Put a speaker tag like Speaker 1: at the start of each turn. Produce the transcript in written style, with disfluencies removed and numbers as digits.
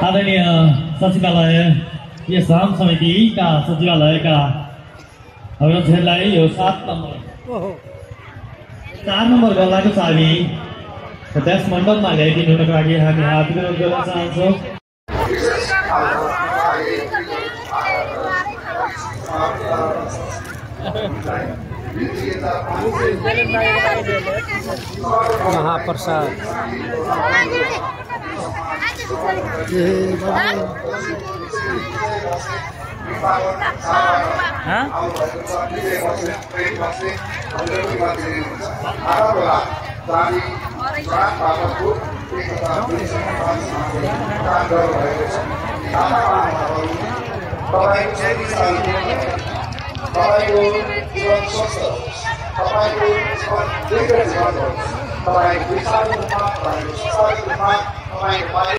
Speaker 1: आदरणीय सचिवालय यस राम समितिका सचिवालयका अध्यक्षलाई यो 7 नम्बर गल्लाको चाबी त्यस मण्डपमा ल्याइदिनुको लागि हामी हात विरोध गर्न चाहन्छौँ।
Speaker 2: महाप्रसाद